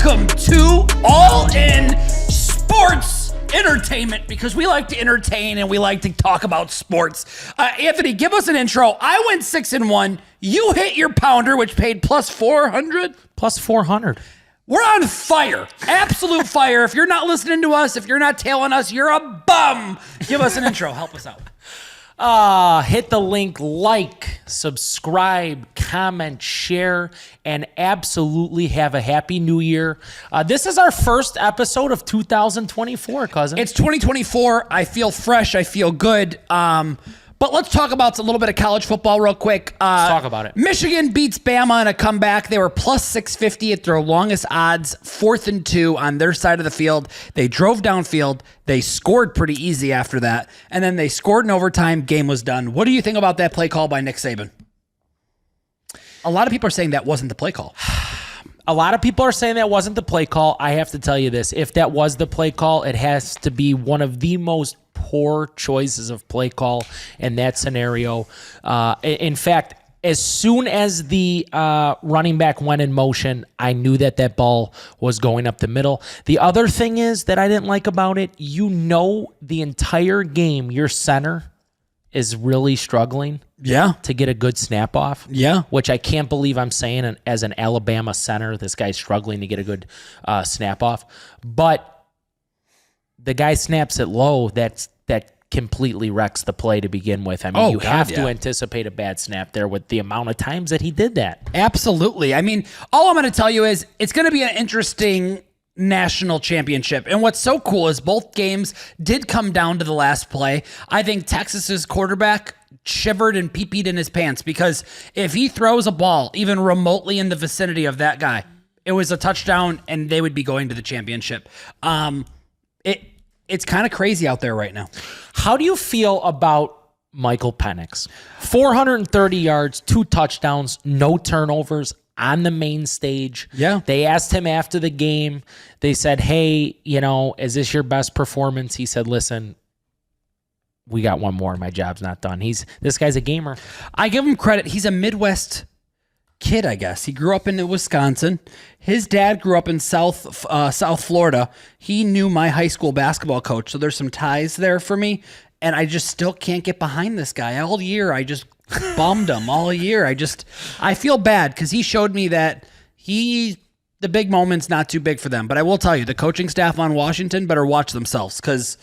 welcome to All In Sports Entertainment, because we like to entertain and we like to talk about sports. Anthony, give us an intro. I went 6-1. You hit your pounder, which paid plus 400. Plus 400. We're on fire. Absolute fire. If you're not listening to us, if you're not tailing us, you're a bum. Give us an intro. Help us out. Hit the link, like, subscribe, comment, share, and absolutely have a happy new year. This is our first episode of 2024, cousin. It's 2024. I feel fresh. I feel good. But let's talk about a little bit of college football real quick. Let's talk about it. Michigan beats Bama in a comeback. They were plus 650 at their longest odds, 4th and 2 on their side of the field. They drove downfield. They scored pretty easy after that. And then they scored in overtime. Game was done. What do you think about that play call by Nick Saban? A lot of people are saying that wasn't the play call. A lot of people are saying that wasn't the play call. I have to tell you this. If that was the play call, it has to be one of the most poor choices of play call in that scenario. In fact, as soon as the running back went in motion, I knew that ball was going up the middle. The other thing is that I didn't like about it, the entire game, your center is really struggling to get a good snap off. Yeah. Which I can't believe I'm saying as an Alabama center, this guy's struggling to get a good snap off. But the guy snaps it low, that completely wrecks the play to begin with. I mean, have to anticipate a bad snap there with the amount of times that he did that. Absolutely. I mean, all I'm going to tell you is it's going to be an interesting national championship. And what's so cool is both games did come down to the last play. I think Texas's quarterback shivered and pee-peed in his pants, because if he throws a ball even remotely in the vicinity of that guy, it was a touchdown and they would be going to the championship. It's kind of crazy out there right now. How do you feel about Michael Penix? 430 yards, 2 touchdowns, no turnovers on the main stage. Yeah. They asked him after the game. They said, hey, is this your best performance? He said, listen, we got one more. My job's not done. This guy's a gamer. I give him credit. He's a Midwest kid, I guess. He grew up in Wisconsin. His dad grew up in South Florida. He knew my high school basketball coach, so there's some ties there for me. And I just still can't get behind this guy. All year, I just bummed him. All year, I feel bad because he showed me that the big moment's not too big for them. But I will tell you, the coaching staff on Washington better watch themselves, because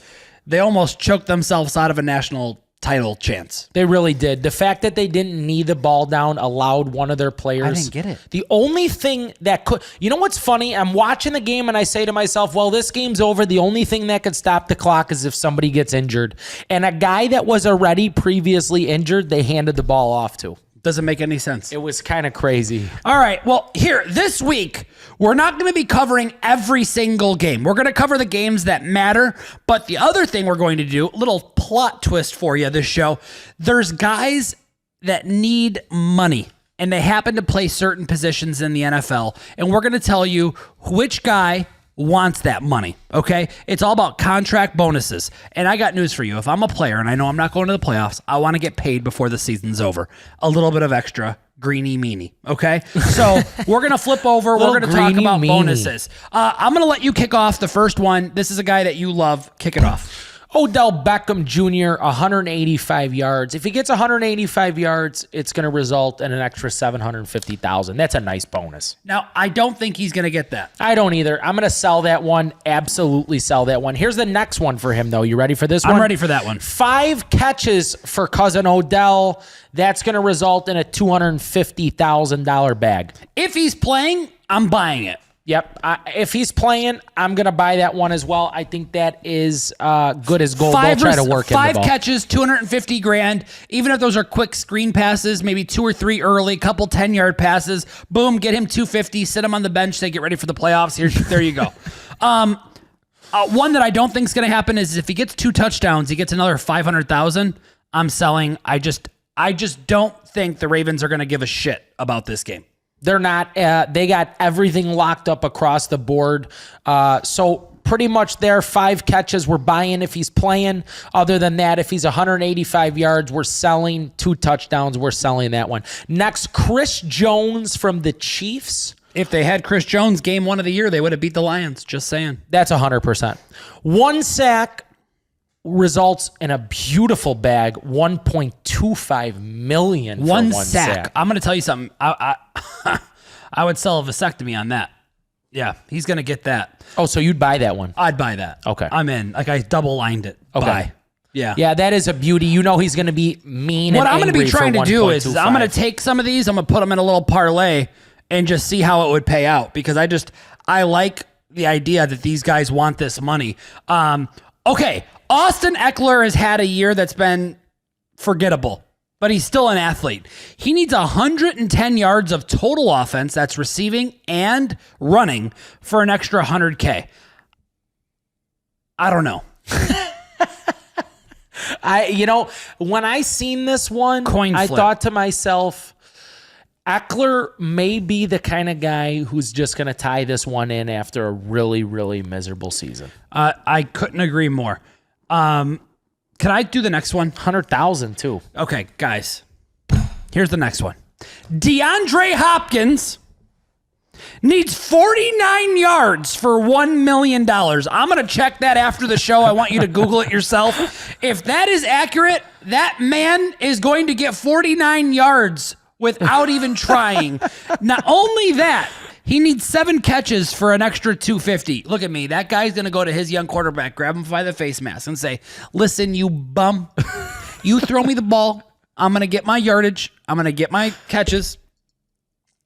they almost choked themselves out of a national title chance. They really did. The fact that they didn't knee the ball down allowed one of their players. I didn't get it. The only thing that could, what's funny? I'm watching the game and I say to myself, well, this game's over. The only thing that could stop the clock is if somebody gets injured. And a guy that was already previously injured, they handed the ball off to. Doesn't make any sense. It was kind of crazy. All right. Well, this week, we're not going to be covering every single game. We're going to cover the games that matter. But the other thing we're going to do, a little plot twist for you this show, there's guys that need money, and they happen to play certain positions in the NFL. And we're going to tell you which guy wants that money, okay? It's all about contract bonuses. And I got news for you. If I'm a player and I know I'm not going to the playoffs, I want to get paid before the season's over. A little bit of extra greeny meanie, okay? So we're going to flip over. We're going to talk about bonuses. I'm going to let you kick off the first one. This is a guy that you love. Kick it off. Odell Beckham Jr., 185 yards. If he gets 185 yards, it's going to result in an extra $750,000. That's a nice bonus. Now, I don't think he's going to get that. I don't either. I'm going to sell that one. Absolutely sell that one. Here's the next one for him, though. You ready for this one? I'm ready for that one. 5 catches for cousin Odell. That's going to result in a $250,000 bag. If he's playing, I'm buying it. Yep. If he's playing, I'm going to buy that one as well. I think that is good as gold. They'll try to work in the ball. 5 catches, $250,000. Even if those are quick screen passes, maybe 2 or 3 early, couple 10-yard passes. Boom, get him $250,000, sit him on the bench, say get ready for the playoffs. There you go. One that I don't think is going to happen is if he gets 2 touchdowns, he gets another $500,000. I'm selling. I just don't think the Ravens are going to give a shit about this game. They're not. They got everything locked up across the board. So pretty much there, 5 catches. We're buying if he's playing. Other than that, if he's 185 yards, we're selling. 2 touchdowns, we're selling that one. Next, Chris Jones from the Chiefs. If they had Chris Jones game 1 of the year, they would have beat the Lions. Just saying. That's 100%. 1 sack results in a beautiful bag, $1.25 million for one sack. I'm going to tell you something. I would sell a vasectomy on that. Yeah, he's going to get that. Oh, so you'd buy that one? I'd buy that. Okay. I'm in. Like, I double-lined it. Okay. Buy. Yeah. Yeah, that is a beauty. You know he's going to be mean What and I'm going to be trying to do is 1.25. I'm going to take some of these, I'm going to put them in a little parlay and just see how it would pay out, because I like the idea that these guys want this money. Okay, Austin Eckler has had a year that's been forgettable, but he's still an athlete. He needs 110 yards of total offense, that's receiving and running, for an extra 100K. I don't know. When I seen this one, Coin I flip. thought to myself, Eckler may be the kind of guy who's just going to tie this one in after a really, really miserable season. I couldn't agree more. Can I do the next one? 100,000 too. Okay, guys. Here's the next one. DeAndre Hopkins needs 49 yards for $1 million. I'm going to check that after the show. I want you to Google it yourself. If that is accurate, that man is going to get 49 yards without even trying. Not only that, he needs 7 catches for an extra 250. Look at me. That guy's going to go to his young quarterback, grab him by the face mask, and say, listen, you bum, you throw me the ball. I'm going to get my yardage. I'm going to get my catches.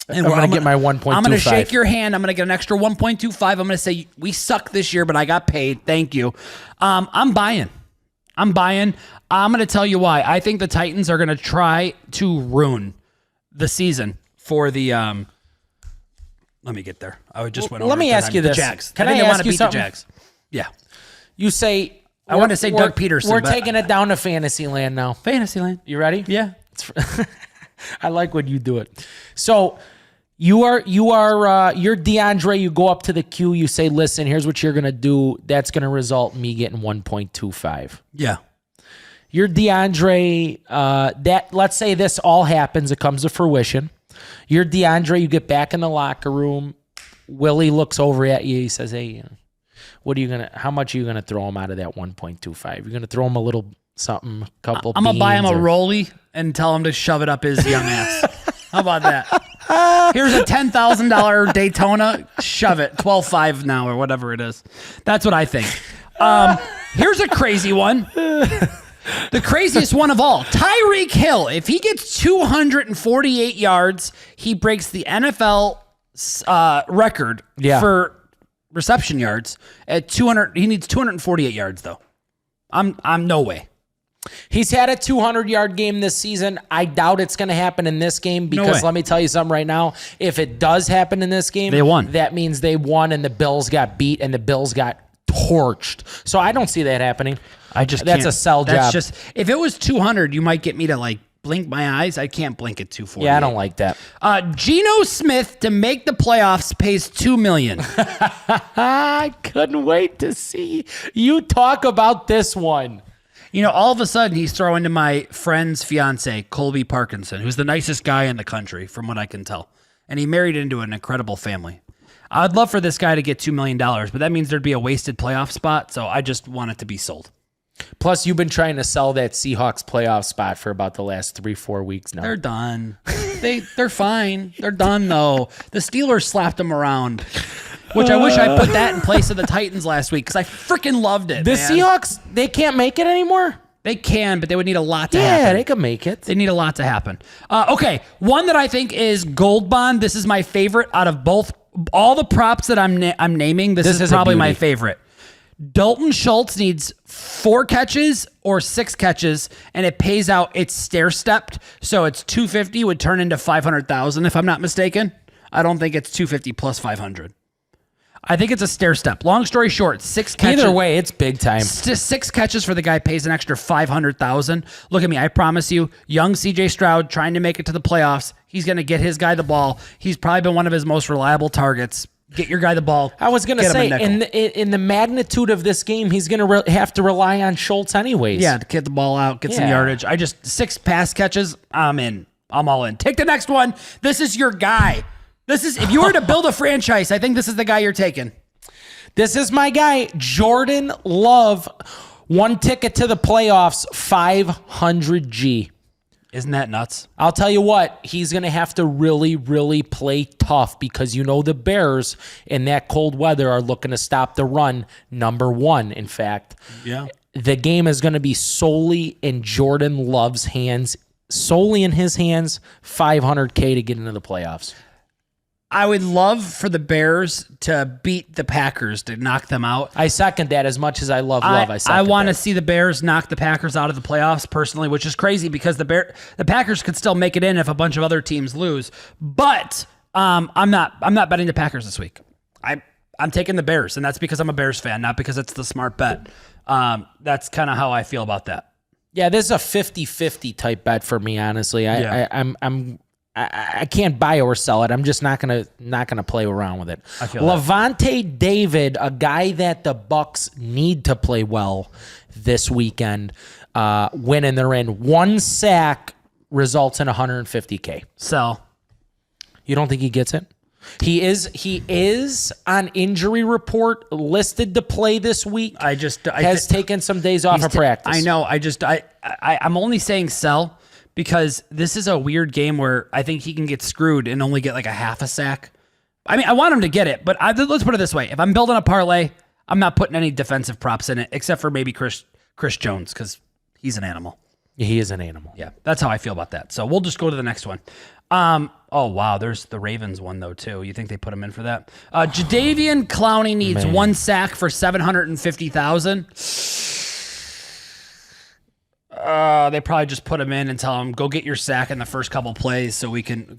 And I'm going to get my 1.25. I'm going to shake your hand. I'm going to get an extra 1.25. I'm going to say, we suck this year, but I got paid. Thank you. I'm buying. I'm going to tell you why. I think the Titans are going to try to ruin the season for the let me get there. I just went over. Let me ask you this. The Jags. Can I I didn't want ask to you beat something? the Jags. Yeah. You say I want to say Doug Peterson. We're but taking it down to Fantasyland now. Fantasyland. You ready? Yeah. I like when you do it. So you're DeAndre. You go up to the queue. You say, "Listen, here's what you're gonna do. That's gonna result in me getting 1.25." Yeah. You're DeAndre. Let's say this all happens. It comes to fruition. You're DeAndre. You get back in the locker room. Willie looks over at you. He says, "Hey, how much are you gonna throw him out of that 1.25? You're gonna throw him a little something, couple. I'm gonna buy him a beans or- rollie and tell him to shove it up his young ass. How about that? Here's a $10,000 Daytona. Shove it. 12.5 now or whatever it is. That's what I think. Here's a crazy one. The craziest one of all. Tyreek Hill. If he gets 248 yards, he breaks the NFL record for reception yards at 200. He needs 248 yards though. I'm no way. He's had a 200-yard game this season. I doubt it's going to happen in this game because let me tell you something right now. If it does happen in this game, they won. That means they won and the Bills got beat and the Bills got torched. So I don't see that happening. That's can't. a sell That's job. just if it was 200, you might get me to like blink my eyes. I can't blink at 240. Yeah, I don't like that. Geno Smith to make the playoffs pays $2 million. I couldn't wait to see you talk about this one. You know, all of a sudden he's throwing to my friend's fiance, Colby Parkinson, who's the nicest guy in the country, from what I can tell. And he married into an incredible family. I'd love for this guy to get $2 million, but that means there'd be a wasted playoff spot, so I just want it to be sold. Plus, you've been trying to sell that Seahawks playoff spot for about the last 3-4 weeks now. They're done. They're fine. They're done, though. The Steelers slapped them around, which I wish I put that in place of the Titans last week because I freaking loved it. The man. Seahawks, they can't make it anymore? They can, but they would need a lot to happen. Yeah, they can make it. They need a lot to happen. Okay, one that I think is Gold Bond. This is my favorite out of all the props that I'm naming. This is probably my favorite. Dalton Schultz needs 4 catches or 6 catches, and it pays out. It's stair-stepped, so it's 250 would turn into 500,000 if I'm not mistaken. I don't think it's 250 plus 500. I think it's a stair step. Long story short, 6 catches. Either way, it's big time. 6 catches for the guy pays an extra 500,000. Look at me. I promise you, young CJ Stroud trying to make it to the playoffs. He's going to get his guy the ball. He's probably been one of his most reliable targets. Get your guy the ball. I was going to say, in the magnitude of this game, he's going to have to rely on Schultz anyways. Yeah, to get the ball out, get some yardage. 6 pass catches. I'm in. I'm all in. Take the next one. This is your guy. This is, if you were to build a franchise, I think this is the guy you're taking. This is my guy, Jordan Love. One ticket to the playoffs, 500G. Isn't that nuts? I'll tell you what, he's going to have to really, really play tough because the Bears in that cold weather are looking to stop the run, number one, in fact. Yeah. The game is going to be solely in Jordan Love's hands, solely in his hands, 500K to get into the playoffs. I would love for the Bears to beat the Packers to knock them out. I second that as much as I love Love. I want to see the Bears knock the Packers out of the playoffs personally, which is crazy because the Packers could still make it in if a bunch of other teams lose. But I'm not betting the Packers this week. I'm taking the Bears, and that's because I'm a Bears fan, not because it's the smart bet. That's kind of how I feel about that. Yeah, this is a 50-50 type bet for me, honestly. I can't buy or sell it. I'm just not gonna play around with it. I feel Levante David, a guy that the Bucks need to play well this weekend, winning they're in. One sack results in 150K. Sell. You don't think he gets it? He is on injury report listed to play this week. Has taken some days off of practice. I know. I'm only saying sell because this is a weird game where I think he can get screwed and only get like a half a sack. I mean, I want him to get it, but let's put it this way. If I'm building a parlay, I'm not putting any defensive props in it except for maybe Chris Jones because he's an animal. He is an animal. Yeah, that's how I feel about that. So we'll just go to the next one. Oh, wow, there's the Ravens one, though, too. You think they put him in for that? Jadeveon Clowney needs one sack for $750,000. They probably just put him in and tell him, go get your sack in the first couple plays so we can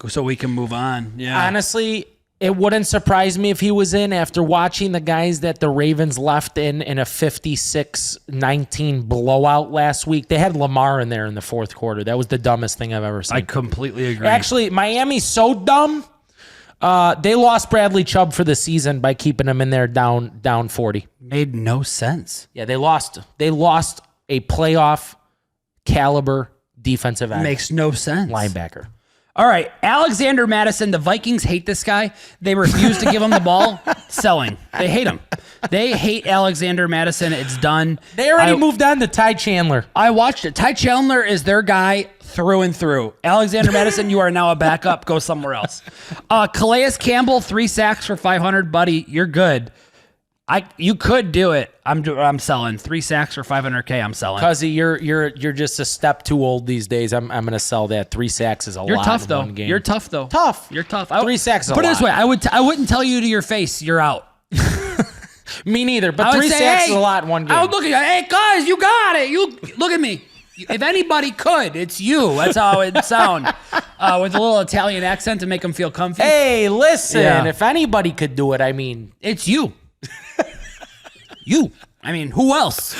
move on. Yeah. Honestly, it wouldn't surprise me if he was in after watching the guys that the Ravens left in a 56-19 blowout last week. They had Lamar in there in the fourth quarter. That was the dumbest thing I've ever seen. I completely agree. Actually, Miami's so dumb. They lost Bradley Chubb for the season by keeping him in there down 40. Made no sense. Yeah, they lost a playoff caliber defensive end. Makes no sense. Linebacker. All right, Alexander Madison. The Vikings hate this guy. They refuse to give him the ball. Selling. They hate him. They hate Alexander Madison. It's done. They already moved on to Ty Chandler. I watched it. Ty Chandler is their guy through and through. Alexander Madison, you are now a backup. Go somewhere else. Calais Campbell, 3 sacks for 500. Buddy, you're good. You could do it. I'm selling 3 sacks for 500K. I'm selling. Cuzzy, you're just a step too old these days. I'm gonna sell that. 3 sacks is a lot. You're tough in though. one game. You're tough though. Tough. You're tough. 3 sacks is a lot. Put it this way, I wouldn't tell you to your face you're out. Me neither. But 3 sacks is a lot in one game. I would look at you. Hey guys, you got it. You look at me. If anybody could, it's you. That's how it sound. With a little Italian accent to make them feel comfy. Hey, listen. Yeah. If anybody could do it, I mean, it's you. You. I mean, who else?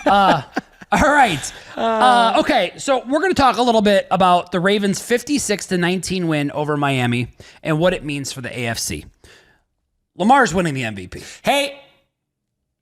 All right. Okay, so we're going to talk a little bit about the Ravens' 56-19 win over Miami and what it means for the AFC. Lamar's winning the MVP. Hey,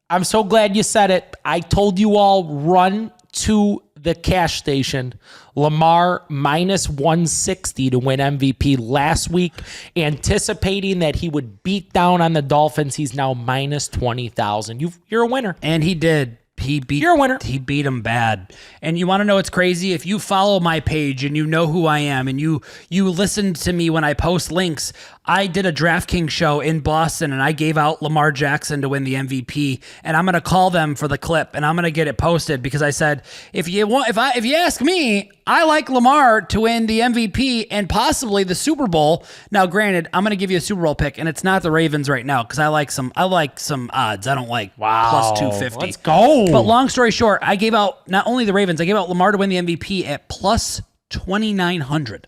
I'm so glad you said it. I told you all, run to the cash station. Lamar minus 160 to win MVP last week, anticipating that he would beat down on the Dolphins. He's now minus 20,000. You're a winner. And he did. You're a winner. He beat him bad. And you want to know what's crazy? If you follow my page and you know who I am and you listen to me when I post links, I did a DraftKings show in Boston and I gave out Lamar Jackson to win the MVP. And I'm going to call them for the clip and I'm going to get it posted because I said, if you ask me, I like Lamar to win the MVP and possibly the Super Bowl. Now, granted, I'm going to give you a Super Bowl pick and it's not the Ravens right now because I like some odds. I don't like plus 250. Let's go. But long story short, I gave out not only the Ravens, I gave out Lamar to win the MVP at plus 2,900.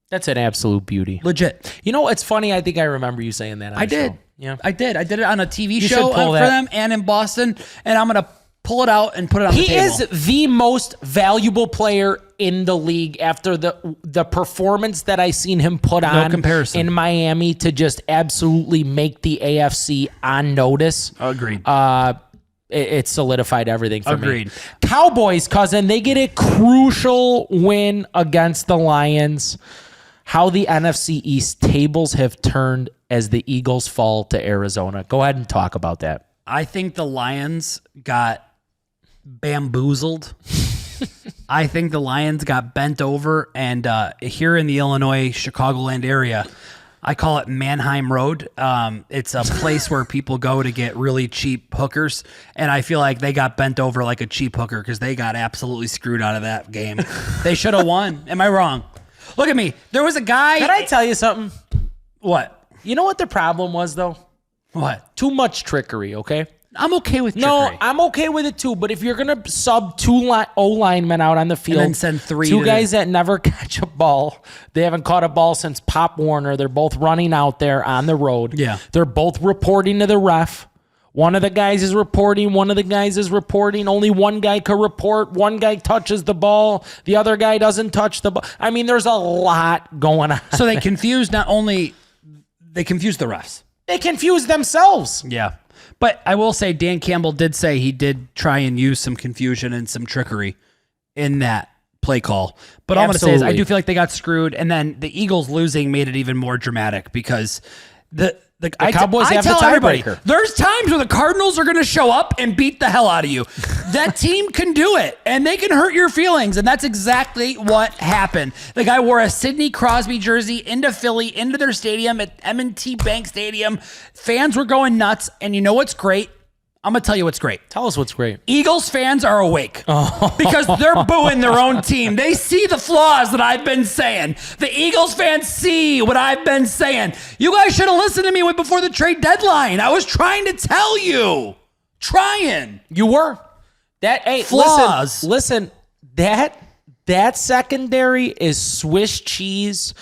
That's an absolute beauty. Legit. You know, it's funny. I think I remember you saying that. I did. Show. Yeah, I did. I did it on a TV you show for them and in Boston, and I'm going to pull it out and put it on the table. He is the most valuable player in the league after the performance that I seen him put on comparison. In Miami to just absolutely make the AFC on notice. Agreed. It solidified everything for me. Agreed. Cowboys, cousin, they get a crucial win against the Lions. how the NFC East tables have turned as the Eagles fall to Arizona. Go ahead and talk about that. I think the Lions got bamboozled. I think the Lions got bent over, and here in the Illinois, Chicagoland area, I call it Mannheim Road. It's a place where people go to get really cheap hookers, and I feel like they got bent over like a cheap hooker because they got absolutely screwed out of that game. They should have won. Am I wrong? Look at me. There was a guy. Can I tell you something? What? You know what the problem was, though? What? Too much trickery, okay? I'm okay with trickery. No, I'm okay with it too. But if you're gonna sub two O-linemen out on the field, and then send three, two guys that never catch a ball, they haven't caught a ball since Pop Warner. They're both running out there on the road. Yeah, they're both reporting to the ref. One of the guys is reporting. One of the guys is reporting. Only one guy could report. One guy touches the ball. The other guy doesn't touch the ball. I mean, there's a lot going on. So they confused the refs. They confused themselves. Yeah. But I will say Dan Campbell did say he did try and use some confusion and some trickery in that play call. But all I'm going to say is I do feel like they got screwed. And then the Eagles losing made it even more dramatic because the Cowboys have the tiebreaker. There's times where the Cardinals are going to show up and beat the hell out of you. That team can do it, and they can hurt your feelings, and that's exactly what happened. The guy wore a Sidney Crosby jersey into Philly, into their stadium at M&T Bank Stadium. Fans were going nuts, and you know what's great? I'm going to tell you what's great. Tell us what's great. Eagles fans are awake because they're booing their own team. They see the flaws that I've been saying. The Eagles fans see what I've been saying. You guys should have listened to me before the trade deadline. I was trying to tell you. Trying. You were. Flaws. Listen, that secondary is Swiss cheese.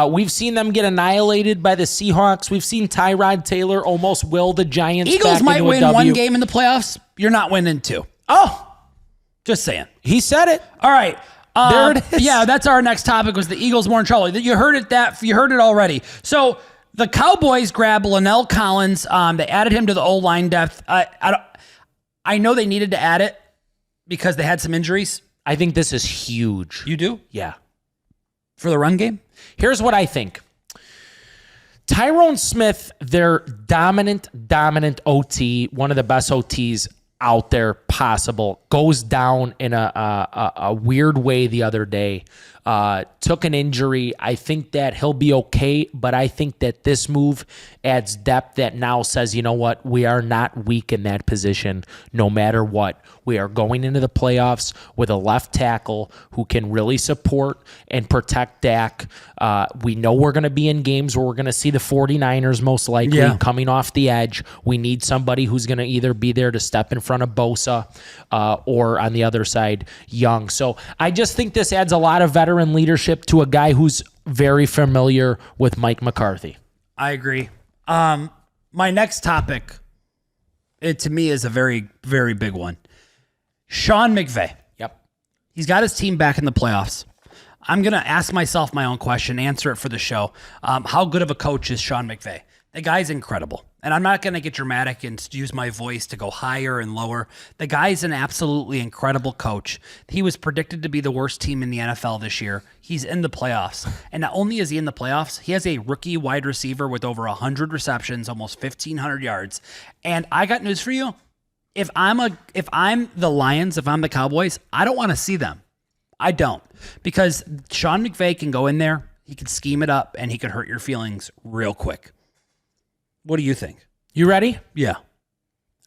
We've seen them get annihilated by the Seahawks. We've seen Tyrod Taylor almost will the Giants. Eagles back might into win a W. one game in the playoffs. You're not winning two. Oh, just saying. He said it. All right. There it is. Yeah, that's our next topic. Was the Eagles more in trouble? You heard it. You heard it already. So the Cowboys grabbed Linnell Collins. They added him to the O-line depth. I know they needed to add it because they had some injuries. I think this is huge. You do? Yeah. For the run game? Here's what I think. Tyrone Smith, their dominant OT, one of the best OTs out there possible, goes down in a weird way the other day. Took an injury. I think that he'll be okay, but I think that this move adds depth that now says, you know what, we are not weak in that position no matter what. We are going into the playoffs with a left tackle who can really support and protect Dak. We know we're going to be in games where we're going to see the 49ers most likely coming off the edge. We need somebody who's going to either be there to step in front of Bosa or on the other side, Young. So I just think this adds a lot of veteran leadership to a guy who's very familiar with Mike McCarthy. I agree. My next topic, to me, is a very, very big one. Sean McVay. Yep. He's got his team back in the playoffs. I'm going to ask myself my own question, answer it for the show. How good of a coach is Sean McVay? The guy's incredible. And I'm not going to get dramatic and use my voice to go higher and lower. The guy's an absolutely incredible coach. He was predicted to be the worst team in the NFL this year. He's in the playoffs. And not only is he in the playoffs, he has a rookie wide receiver with over 100 receptions, almost 1,500 yards. And I got news for you. If I'm the Lions, if I'm the Cowboys, I don't want to see them. I don't. Because Sean McVay can go in there, he can scheme it up, and he can hurt your feelings real quick. What do you think? You ready? Yeah.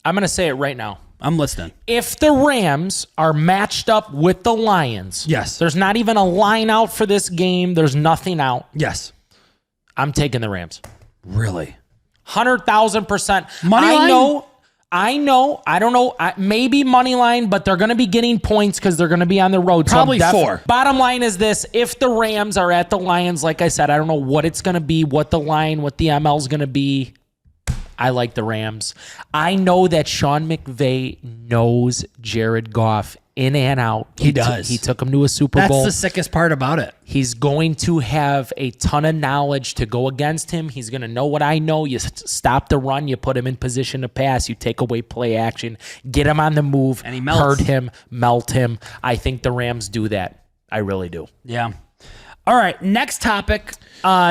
I'm going to say it right now. I'm listening. If the Rams are matched up with the Lions, yes, there's not even a line out for this game. There's nothing out. Yes. I'm taking the Rams. Really? 100,000%. Money line? I know. I don't know. Maybe money line, but they're going to be getting points because they're going to be on the road. Probably 4. Bottom line is this. If the Rams are at the Lions, like I said, I don't know what it's going to be, what the ML is going to be. I like the Rams. I know that Sean McVay knows Jared Goff in and out. He does. He took him to a Super Bowl. That's the sickest part about it. He's going to have a ton of knowledge to go against him. He's going to know what I know. You stop the run. You put him in position to pass. You take away play action. Get him on the move. And he melts. Hurt him. Melt him. I think the Rams do that. I really do. Yeah. All right, next topic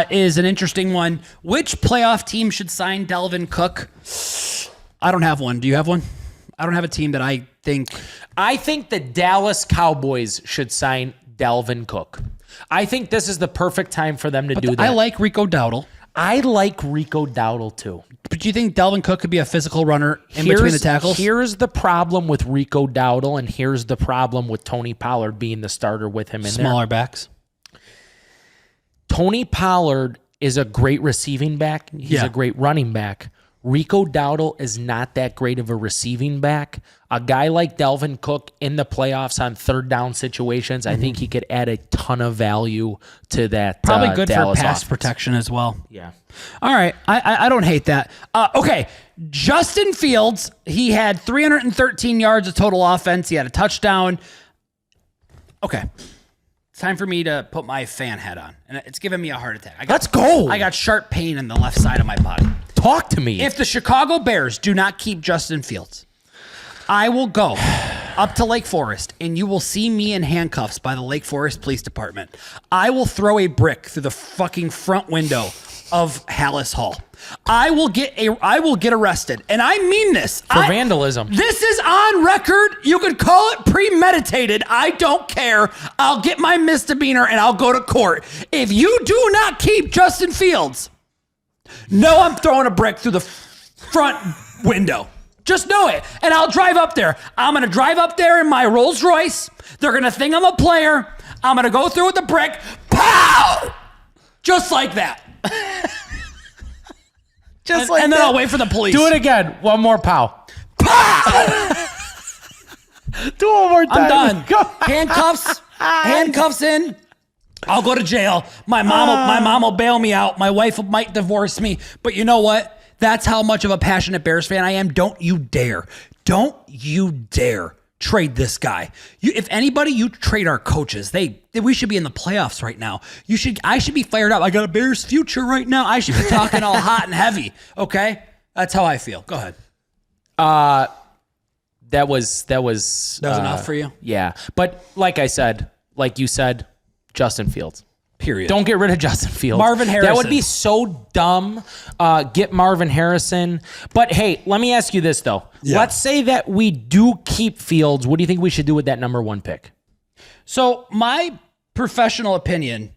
is an interesting one. Which playoff team should sign Dalvin Cook? I don't have one. Do you have one? I don't have a team that I think. I think the Dallas Cowboys should sign Dalvin Cook. I think this is the perfect time for them to do that. I like Rico Dowdle. I like Rico Dowdle too. But do you think Dalvin Cook could be a physical runner between the tackles? Here's the problem with Rico Dowdle, and here's the problem with Tony Pollard being the starter with him in Smaller backs. Tony Pollard is a great receiving back. He's a great running back. Rico Dowdle is not that great of a receiving back. A guy like Dalvin Cook in the playoffs on third down situations, I think he could add a ton of value to that. Probably good Dallas for pass offense. protection as well. Yeah. All right. I don't hate that. Okay. Justin Fields, he had 313 yards of total offense. He had a touchdown. Okay. It's time for me to put my fan hat on. And it's giving me a heart attack. Let's go. I got sharp pain in the left side of my body. Talk to me. If the Chicago Bears do not keep Justin Fields, I will go up to Lake Forest, and you will see me in handcuffs by the Lake Forest Police Department. I will throw a brick through the fucking front window of Hallis Hall. I will get arrested, and I mean this for vandalism. This is on record. You could call it premeditated. I don't care. I'll get my misdemeanor and I'll go to court. If you do not keep Justin Fields, no, I'm throwing a brick through the front window. Just know it. And I'll drive up there. I'm going to drive up there in my Rolls Royce. They're going to think I'm a player. I'm going to go through with the brick. Pow! Just like that. And then I'll wait for the police. Do it again. One more pow. Pow! Do it one more time. I'm done. Handcuffs in. I'll go to jail. My mom will bail me out. My wife might divorce me. But you know what? That's how much of a passionate Bears fan I am. Don't you dare trade this guy. If anybody, you trade our coaches. We should be in the playoffs right now. I should be fired up. I got a Bears future right now. I should be talking all hot and heavy. Okay? That's how I feel. Go ahead. That was enough for you? Yeah. But like you said, Justin Fields. Period. Don't get rid of Justin Fields. Marvin Harrison. That would be so dumb. Get Marvin Harrison. But hey, let me ask you this though. Yeah. Let's say that we do keep Fields. What do you think we should do with that number 1 pick? So my professional opinion.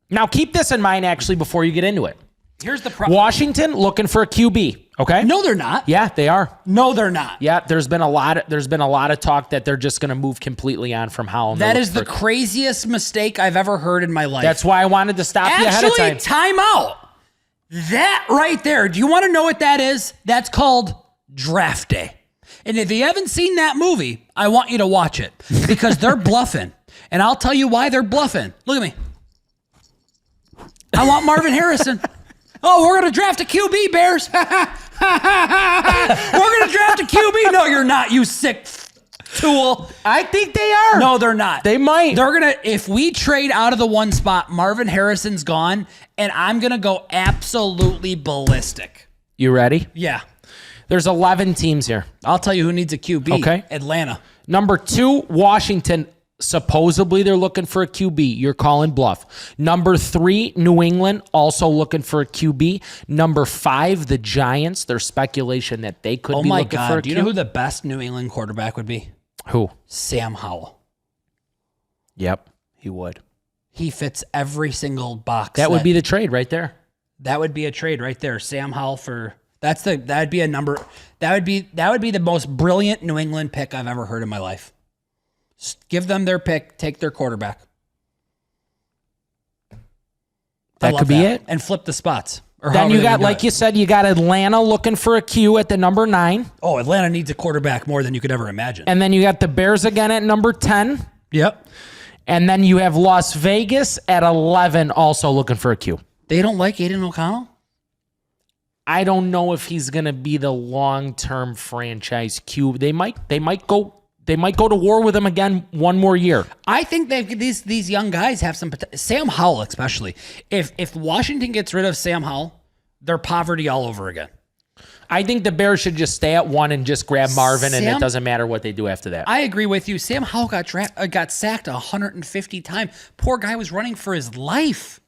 Now keep this in mind actually before you get into it. Here's the problem. Washington looking for a QB. Okay. No, they're not. Yeah, they are. No, they're not. Yeah, there's been a lot of talk that they're just going to move completely on from Howell. That is the craziest mistake I've ever heard in my life. That's why I wanted to stop you ahead of time. Actually, time out. That right there. Do you want to know what that is? That's called Draft Day. And if you haven't seen that movie, I want you to watch it because they're bluffing. And I'll tell you why they're bluffing. Look at me. I want Marvin Harrison. Oh, we're going to draft a QB, Bears. We're going to draft a QB. No, you're not, you sick tool. I think they are. No, they're not. They might. They're going to, if we trade out of the one spot, Marvin Harrison's gone, and I'm going to go absolutely ballistic. You ready? Yeah. There's 11 teams here. I'll tell you who needs a QB. Okay. Atlanta. Number 2, Washington. Supposedly they're looking for a QB. You're calling bluff. Number 3, New England, also looking for a QB. Number 5, the Giants. There's speculation that they could be looking for a QB. Do you know who the best New England quarterback would be? Who? Sam Howell. Yep, he would. He fits every single box. That would be the trade right there. That would be a trade right there. Sam Howell for that would be a number. That would be the most brilliant New England pick I've ever heard in my life. Give them their pick, take their quarterback. That could be it. And flip the spots. Then you got, like you said, you got Atlanta looking for a Q at the number 9. Oh, Atlanta needs a quarterback more than you could ever imagine. And then you got the Bears again at number 10. Yep. And then you have Las Vegas at 11 also looking for a Q. They don't like Aiden O'Connell? I don't know if he's going to be the long-term franchise Q. They might go to war with him again one more year. I think these young guys have some potential. Sam Howell, especially. If Washington gets rid of Sam Howell, they're poverty all over again. I think the Bears should just stay at 1 and just grab Marvin, and it doesn't matter what they do after that. I agree with you. Sam Howell got sacked 150 times. Poor guy was running for his life.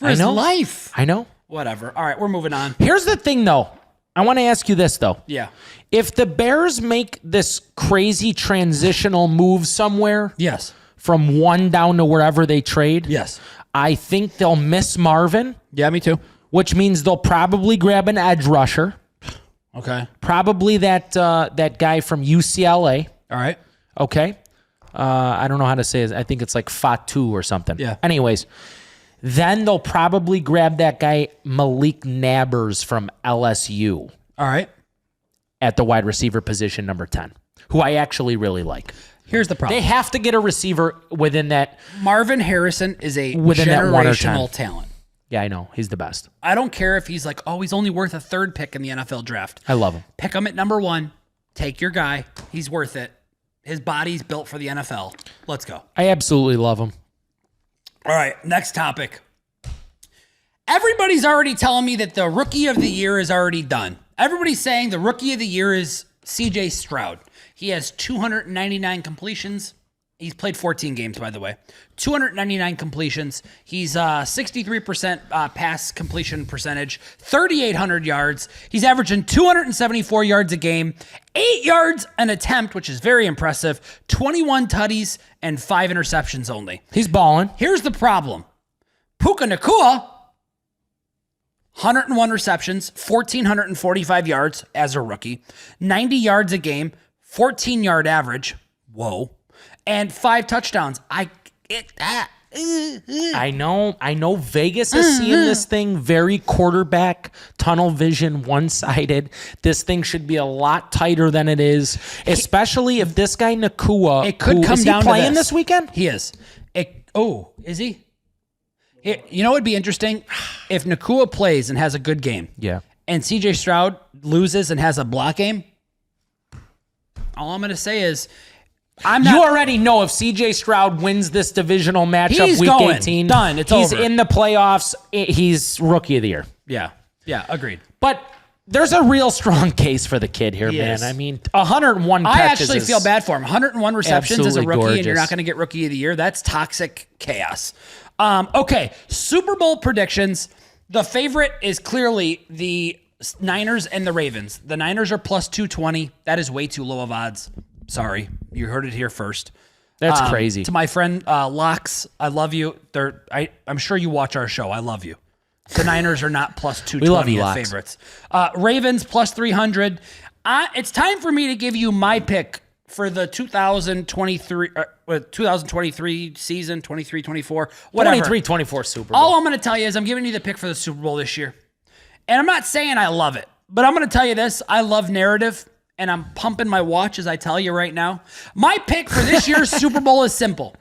I know. Whatever. All right, we're moving on. Here's the thing, though. I want to ask you this, though. Yeah. If the Bears make this crazy transitional move somewhere, Yes. from 1 down to wherever they trade, Yes. I think they'll miss Marvin, Yeah, me too. which means they'll probably grab an edge rusher. Okay. Probably that guy from UCLA. All right. Okay. I don't know how to say it. I think it's like Fatu or something. Yeah. Anyways, then they'll probably grab that guy Malik Nabers from LSU All right. at the wide receiver position, number 10, who I actually really like. Here's the problem. They have to get a receiver within that. Marvin Harrison is a Within that 1 or 10. generational talent. Yeah, I know. He's the best. I don't care if he's like, he's only worth a 3rd pick in the NFL draft. I love him. Pick him at number 1. Take your guy. He's worth it. His body's built for the NFL. Let's go. I absolutely love him. All right, next topic. Everybody's already telling me that the rookie of the year is already done. Everybody's saying the rookie of the year is CJ Stroud. He has 299 completions. He's played 14 games, by the way. 299 completions. He's 63% pass completion percentage, 3,800 yards. He's averaging 274 yards a game, 8 yards an attempt, which is very impressive, 21 tutties, and 5 interceptions only. He's balling. Here's the problem. Puka Nacua, 101 receptions, 1,445 yards as a rookie, 90 yards a game, 14-yard average. Whoa. And 5 touchdowns. I know Vegas is seeing this thing very quarterback, tunnel vision, one-sided. This thing should be a lot tighter than it is, especially if this guy Nacua, It could come down to playing this weekend? He is. Is he? You know what would be interesting? If Nacua plays and has a good game. Yeah. And CJ Stroud loses and has a block game. All I'm going to say is, you already know if CJ Stroud wins this divisional matchup He's week going. 18, Done. It's he's over. in the playoffs. He's rookie of the year. Yeah, agreed. But there's a real strong case for the kid here, He man. is. I mean, 101 catches. I actually feel bad for him. 101 receptions as a absolutely rookie, and you're gorgeous. not going to get rookie of the year. That's toxic chaos. Okay, Super Bowl predictions. The favorite is clearly the Niners and the Ravens. The Niners are plus 220. That is way too low of odds. Sorry, you heard it here first. That's crazy. To my friend Locks, I love you. I'm sure you watch our show. I love you. The Niners are not plus 220 love you, as Locks. favorites. Ravens plus 300. It's time for me to give you my pick for the 2023 season, 23-24, whatever. 23-24 Super Bowl. All I'm going to tell you is I'm giving you the pick for the Super Bowl this year. And I'm not saying I love it, but I'm going to tell you this. I love narrative, and I'm pumping my watch as I tell you right now. My pick for this year's Super Bowl is simple.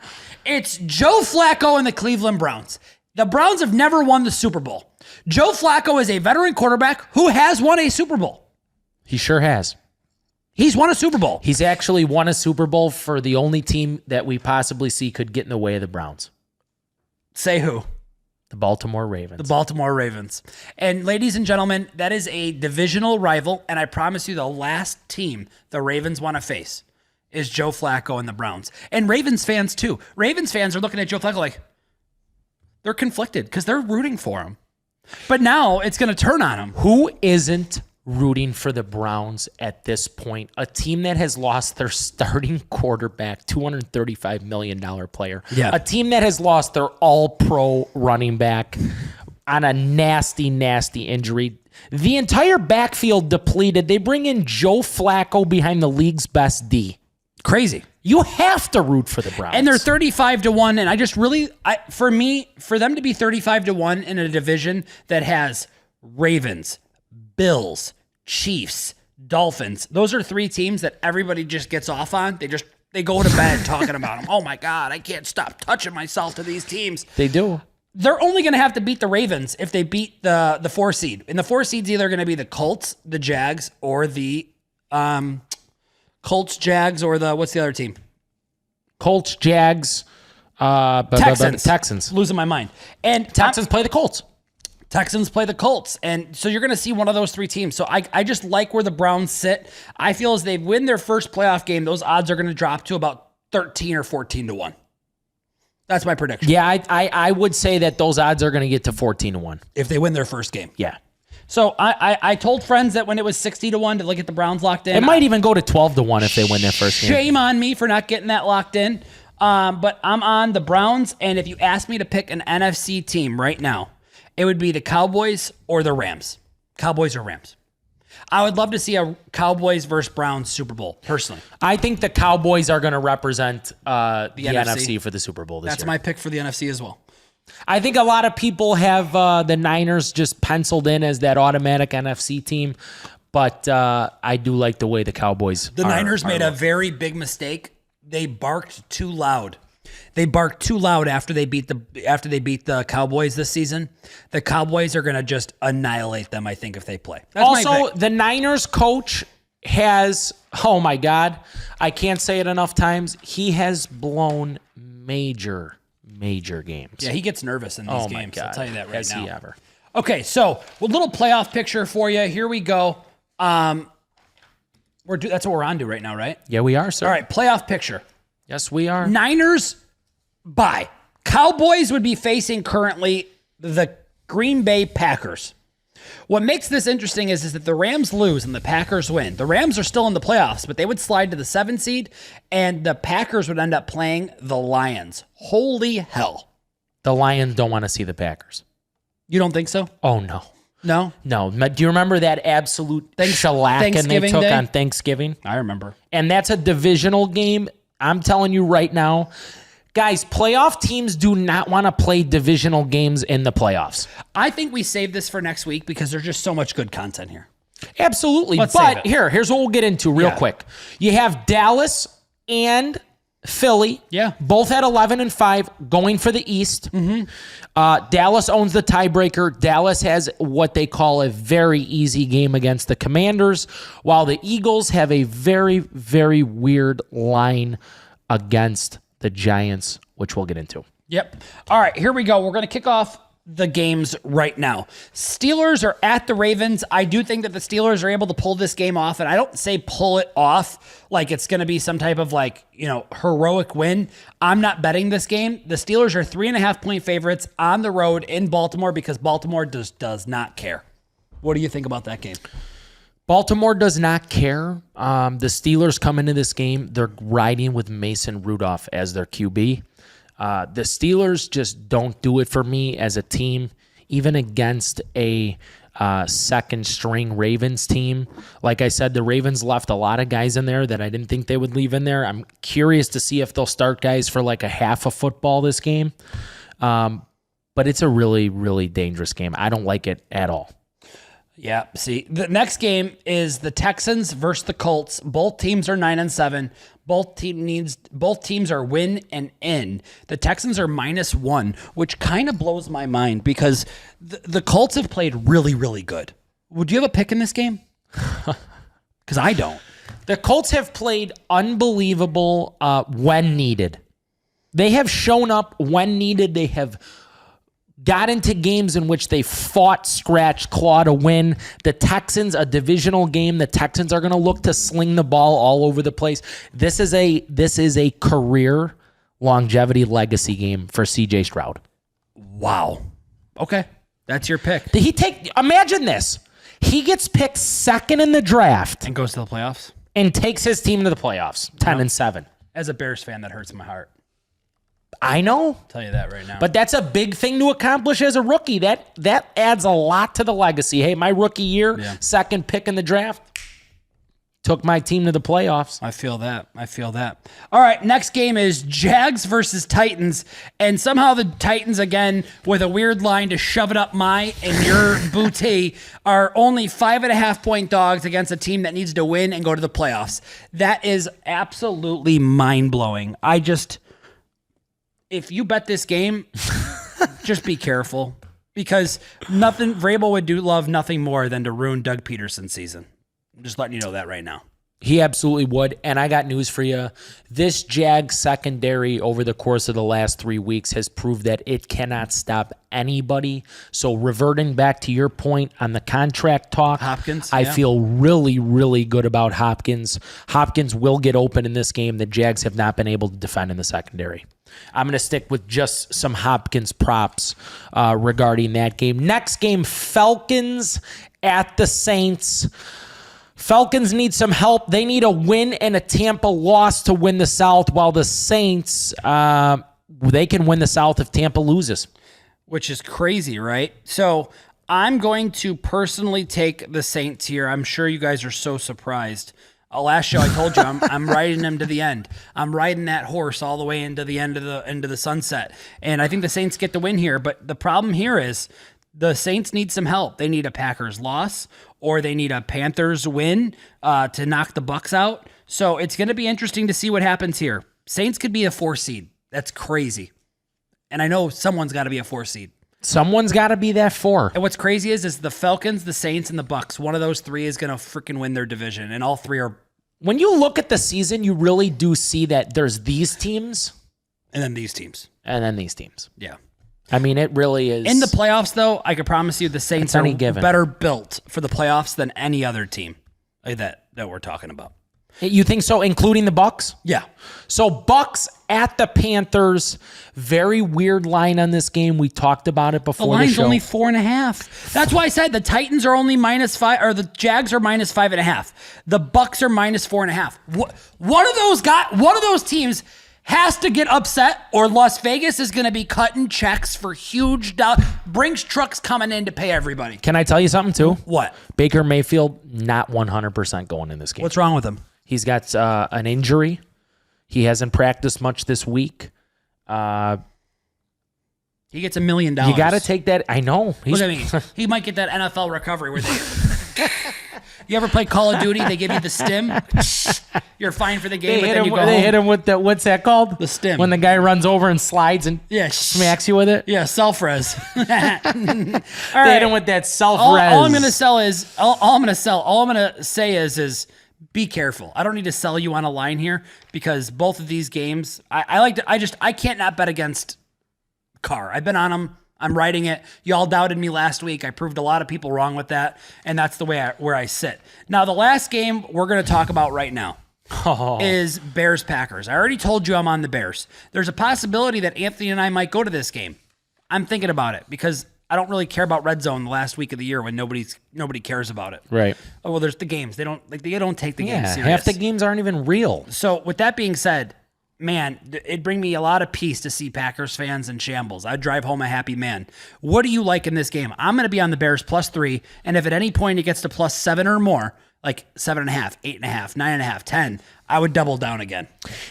It's Joe Flacco and the Cleveland Browns. The Browns have never won the Super Bowl. Joe Flacco is a veteran quarterback who has won a Super Bowl. He sure has. He's won a Super Bowl. He's actually won a Super Bowl for the only team that we possibly see could get in the way of the Browns. Say who? The Baltimore Ravens. The Baltimore Ravens. And ladies and gentlemen, that is a divisional rival, and I promise you the last team the Ravens want to face is Joe Flacco and the Browns. And Ravens fans too. Ravens fans are looking at Joe Flacco like they're conflicted because they're rooting for him. But now it's going to turn on him. Who isn't rooting for the Browns at this point? A team that has lost their starting quarterback, $235 million player. Yeah. A team that has lost their all-pro running back on a nasty, nasty injury. The entire backfield depleted. They bring in Joe Flacco behind the league's best D. Crazy. You have to root for the Browns. And they're 35-1. And I just really, for them to be 35-1 in a division that has Ravens, Bills, Chiefs, Dolphins. Those are 3 teams that everybody just gets off on. They go to bed talking about them. Oh my God, I can't stop touching myself to these teams. They do. They're only going to have to beat the Ravens if they beat the 4 seed. And the 4 seed's either going to be the Colts, the Jags, or the Colts, Jags, or what's the other team? Colts, Jags, Texans. Texans. Losing my mind. And Texans play the Colts. Texans play the Colts. And so you're going to see one of those three teams. So I just like where the Browns sit. I feel as they win their first playoff game, those odds are going to drop to about 13 or 14 to 1. That's my prediction. Yeah, I would say that those odds are going to get to 14 to 1. If they win their first game. Yeah. So I told friends that when it was 60 to 1 to look at the Browns locked in. It might even go to 12 to 1 if they win their first game. Shame on me for not getting that locked in. But I'm on the Browns, and if you ask me to pick an NFC team right now, it would be the Cowboys or the Rams. Cowboys or Rams. I would love to see a Cowboys versus Browns Super Bowl, personally. I think the Cowboys are going to represent the NFC for the Super Bowl this year. That's my pick for the NFC as well. I think a lot of people have the Niners just penciled in as that automatic NFC team, but I do like the way the Cowboys The Niners made a very big mistake. They barked too loud. They barked too loud after they beat the Cowboys this season. The Cowboys are going to just annihilate them, I think, if they play. That's my also, pick. the Niners coach has, oh my God, I can't say it enough times. He has blown major games. Yeah, he gets nervous in these Oh games. my God. I'll tell you that right Has now. he ever? Okay, so a little playoff picture for you. Here we go. That's what we're on to right now, right? Yeah, we are, sir. All right, playoff picture. Yes, we are. Niners, bye. Cowboys would be facing currently the Green Bay Packers. What makes this interesting is that the Rams lose and the Packers win. The Rams are still in the playoffs, but they would slide to the 7 seed, and the Packers would end up playing the Lions. Holy hell. The Lions don't want to see the Packers. You don't think so? Oh, no. No? No. Do you remember that absolute shellacking they Thanksgiving took Day? on Thanksgiving? I remember. And that's a divisional game. I'm telling you right now, guys, playoff teams do not want to play divisional games in the playoffs. I think we save this for next week because there's just so much good content here. Absolutely. Let's save But it. here's what we'll get into real quick. You have Dallas and Philly. Yeah. Both at 11-5 going for the East. Dallas owns the tiebreaker. Dallas has what they call a very easy game against the Commanders, while the Eagles have a very, very weird line against the Giants, which we'll get into. Yep. All right, here we go. We're going to kick off the games right now. Steelers are at the Ravens. I do think that the Steelers are able to pull this game off, and I don't say pull it off like it's going to be some type of heroic win. I'm not betting this game. The Steelers are 3.5-point favorites on the road in Baltimore because Baltimore does not care. What do you think about that game? Baltimore does not care. The Steelers come into this game. They're riding with Mason Rudolph as their QB. The Steelers just don't do it for me as a team, even against a second-string Ravens team. Like I said, the Ravens left a lot of guys in there that I didn't think they would leave in there. I'm curious to see if they'll start guys for like a half of football this game. But it's a really, really dangerous game. I don't like it at all. Yeah, see, the next game is the Texans versus the Colts. Both teams are 9-7. Both teams are win and in. The Texans are -1, which kind of blows my mind because the Colts have played really, really good. Would you have a pick in this game? Because I don't. The Colts have played unbelievable when needed. They have shown up when needed. They have got into games in which they fought, scratched, claw to win. The Texans, a divisional game, the Texans are going to look to sling the ball all over the place. This is a career longevity legacy game for CJ Stroud. Wow. Okay. That's your pick. Did he imagine this. He gets picked second in the draft And goes to the playoffs? and takes his team to the playoffs, 10-7. As a Bears fan, that hurts my heart. I know. I'll tell you that right now. But that's a big thing to accomplish as a rookie. That adds a lot to the legacy. Hey, my rookie year, second pick in the draft, took my team to the playoffs. I feel that. All right, next game is Jags versus Titans. And somehow the Titans, again, with a weird line to shove it up my and your booty, are only 5.5-point dogs against a team that needs to win and go to the playoffs. That is absolutely mind-blowing. If you bet this game, just be careful because Vrabel would love nothing more than to ruin Doug Peterson's season. I'm just letting you know that right now. He absolutely would. And I got news for you. This Jags secondary over the course of the last 3 weeks has proved that it cannot stop anybody. So reverting back to your point on the contract talk, Hopkins, I feel really, really good about Hopkins. Hopkins will get open in this game. The Jags have not been able to defend in the secondary. I'm going to stick with just some Hopkins props regarding that game. Next game, Falcons at the Saints. Falcons need some help. They need a win and a Tampa loss to win the South, while the Saints, they can win the South if Tampa loses. Which is crazy, right? So I'm going to personally take the Saints here. I'm sure you guys are so surprised. Last show I told you I'm riding them to the end. I'm riding that horse all the way into the end of the sunset. And I think the Saints get the win here. But the problem here is the Saints need some help. They need a Packers loss or they need a Panthers win to knock the Bucs out. So it's going to be interesting to see what happens here. Saints could be a 4 seed. That's crazy. And I know someone's got to be a 4 seed. Someone's got to be that 4. And what's crazy is the Falcons, the Saints, and the Bucs. One of those 3 is going to freaking win their division, and all 3 are. When you look at the season, you really do see that there's these teams, And then these teams. and then these teams. Yeah. I mean, it really is. In the playoffs, though, I can promise you the Saints are any given. better built for the playoffs than any other team that we're talking about. You think so, including the Bucs? Yeah. So Bucs at the Panthers. Very weird line on this game. We talked about it The before the line's show. only 4.5. That's why I said the Titans are only -5, or the Jags are -5.5. The Bucs are -4.5. One of those teams has to get upset, or Las Vegas is going to be cutting checks for huge Brinks trucks coming in to pay everybody. Can I tell you something too? What? Baker Mayfield not 100% going in this game. What's wrong with him? He's got an injury. He hasn't practiced much this week. He gets $1 million. You got to take that. I know. Look at me. He might get that NFL recovery where they. You ever play Call of Duty? They give you the stim. You're fine for the game, but then you go home. hit him with the, what's that called? The stim. When the guy runs over and slides and Yeah, smacks you with it. Yeah, self-res. All right. They hit him with that self-res. All I'm gonna sell is all I'm gonna say is be careful. I don't need to sell you on a line here because both of these games, I can't not bet against Carr. I've been on them. I'm writing it. Y'all doubted me last week. I proved a lot of people wrong with that, and that's the way where I sit. Now, the last game we're going to talk about right now is Bears-Packers. I already told you I'm on the Bears. There's a possibility that Anthony and I might go to this game. I'm thinking about it because I don't really care about red zone the last week of the year when nobody cares about it. Right. Oh, well, there's the games. They don't take the games serious. Half the games aren't even real. So with that being said, man, it'd bring me a lot of peace to see Packers fans in shambles. I'd drive home a happy man. What do you like in this game? I'm going to be on the Bears +3, and if at any point it gets to +7 or more, like 7.5, 8.5, 9.5, 10, I would double down again.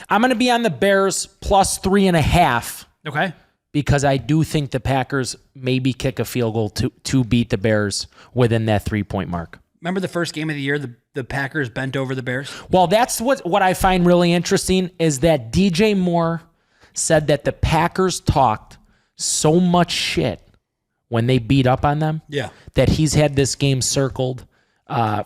I'm going to be on the Bears +3.5. Okay. Because I do think the Packers maybe kick a field goal to beat the Bears within that 3-point mark. Remember the first game of the year, the Packers bent over the Bears? Well, that's what I find really interesting is that DJ Moore said that the Packers talked so much shit when they beat up on them that he's had this game circled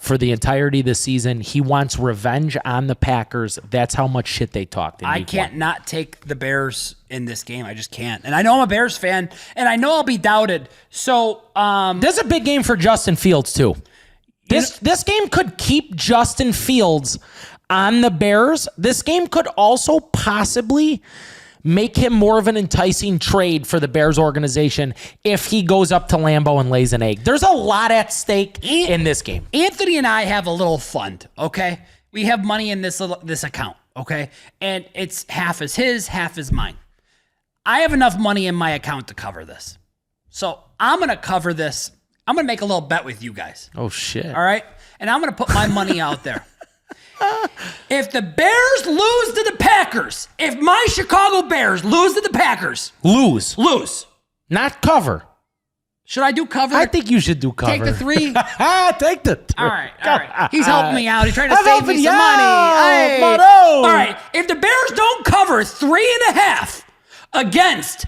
for the entirety of the season. He wants revenge on the Packers. That's how much shit they talked. I can't not take the Bears in this game. I just can't. And I know I'm a Bears fan, and I know I'll be doubted. So this is a big game for Justin Fields, too. This game could keep Justin Fields on the Bears. This game could also possibly make him more of an enticing trade for the Bears organization if he goes up to Lambeau and lays an egg. There's a lot at stake in this game. Anthony and I have a little fund, okay? We have money in this account, okay? And it's half is his, half is mine. I have enough money in my account to cover this. So I'm going to cover this. I'm going to make a little bet with you guys. Oh, shit. All right? And I'm going to put my money out there. If the Bears lose to the Packers, if my Chicago Bears lose to the Packers. Lose. Not cover. Should I do cover? I think you should do cover. Take the 3. Take the 3. All right. He's helping me out. He's trying to save me some money. Hey. All right. If the Bears don't cover 3.5 against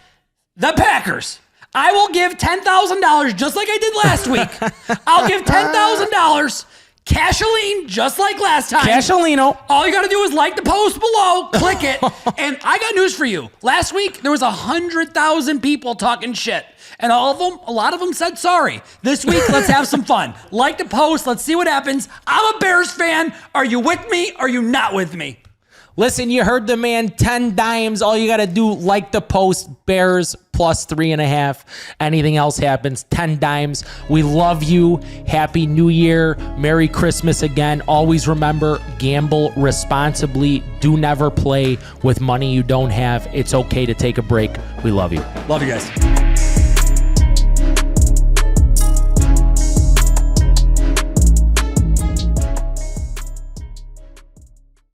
the Packers, I will give $10,000 just like I did last week. I'll give $10,000 Cashaline, just like last time. Cashalino. All you got to do is like the post below, click it, and I got news for you. Last week, there was 100,000 people talking shit, and a lot of them said sorry. This week, let's have some fun. Like the post, let's see what happens. I'm a Bears fan. Are you with me? Are you not with me? Listen, you heard the man, 10 dimes. All you got to do, like the post, Bears plus 3.5. Anything else happens, 10 dimes. We love you. Happy New Year. Merry Christmas again. Always remember, gamble responsibly. Do never play with money you don't have. It's okay to take a break. We love you. Love you guys.